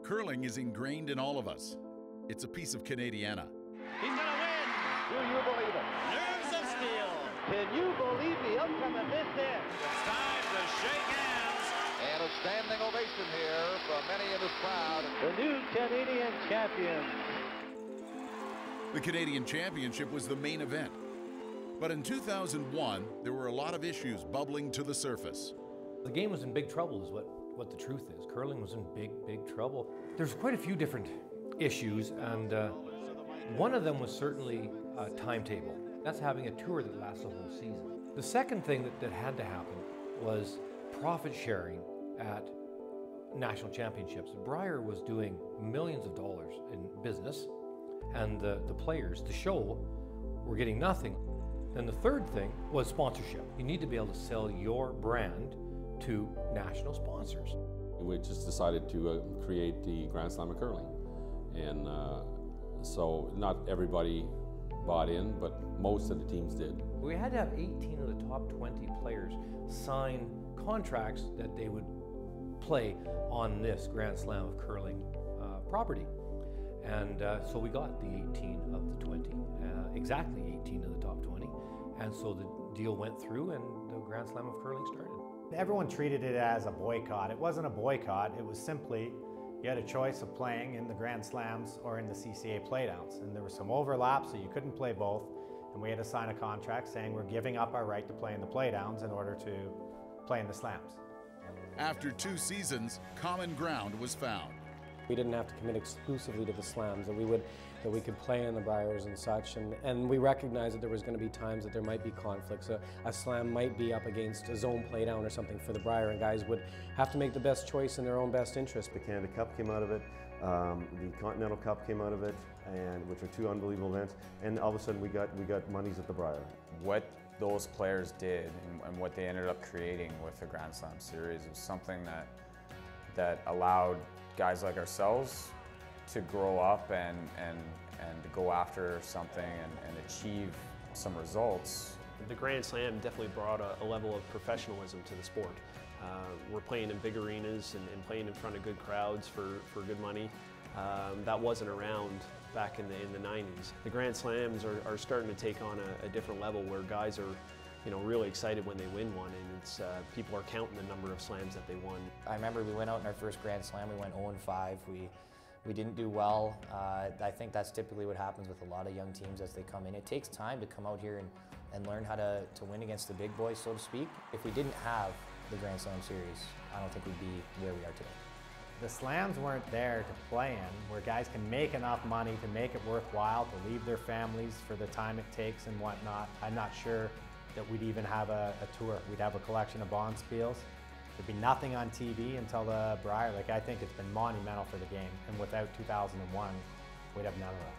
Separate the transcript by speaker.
Speaker 1: Curling is ingrained in all of us. It's a piece of Canadiana.
Speaker 2: He's gonna win!
Speaker 3: Do you believe it?
Speaker 2: Nerves of steel!
Speaker 3: Can you believe the outcome of this then?
Speaker 2: It's time to shake hands!
Speaker 4: And a standing ovation here from many in this crowd.
Speaker 3: The new Canadian champions.
Speaker 1: The Canadian Championship was the main event. But in 2001, there were a lot of issues bubbling to the surface.
Speaker 5: The game was in big trouble is what the truth is. Curling was in big trouble. There's quite a few different issues, and one of them was certainly a timetable. That's having a tour that lasts a whole season. The second thing that had to happen was profit sharing at national championships. PIERRE was doing millions of dollars in business, and the players, the show, were getting nothing. Then the third thing was sponsorship. You need to be able to sell your brand to national sponsors.
Speaker 6: We just decided to create the Grand Slam of Curling. And so not everybody bought in, but most of the teams did.
Speaker 5: We had to have 18 of the top 20 players sign contracts that they would play on this Grand Slam of Curling property. And so we got the 18 of the 20, exactly 18 of the top 20. And so the deal went through and the Grand Slam of Curling started.
Speaker 7: Everyone treated it as a boycott. It wasn't a boycott, it was simply you had a choice of playing in the Grand Slams or in the CCA playdowns. And there was some overlap, so you couldn't play both. And we had to sign a contract saying we're giving up our right to play in the playdowns in order to play in the slams.
Speaker 1: After 2 seasons, common ground was found.
Speaker 8: We didn't have to commit exclusively to the slams, that we could play in the Briars and such, and we recognized that there was going to be times that there might be conflicts. A slam might be up against a zone playdown or something for the Briar, and guys would have to make the best choice in their own best interest.
Speaker 9: The Canada Cup came out of it, the Continental Cup came out of it, and which are 2 unbelievable events, and all of a sudden we got monies at the Briar.
Speaker 10: What those players did and what they ended up creating with the Grand Slam series was something that allowed guys like ourselves to grow up and to go after something and achieve some results.
Speaker 11: The Grand Slam definitely brought a level of professionalism to the sport. We're playing in big arenas and playing in front of good crowds for good money. That wasn't around back in the 90s. The Grand Slams are starting to take on a different level where guys are really excited when they win one, and it's people are counting the number of slams that they won.
Speaker 12: I remember we went out in our first Grand Slam, we went 0-5. We didn't do well. I think that's typically what happens with a lot of young teams as they come in. It takes time to come out here and learn how to win against the big boys, so to speak. If we didn't have the Grand Slam series, I don't think we'd be where we are today.
Speaker 7: The slams weren't there to play in, where guys can make enough money to make it worthwhile, to leave their families for the time it takes and whatnot. I'm not sure that we'd even have a tour. We'd have a collection of bond spiels. There'd be nothing on TV until the Briar. I think it's been monumental for the game, and without 2001, we'd have none of that.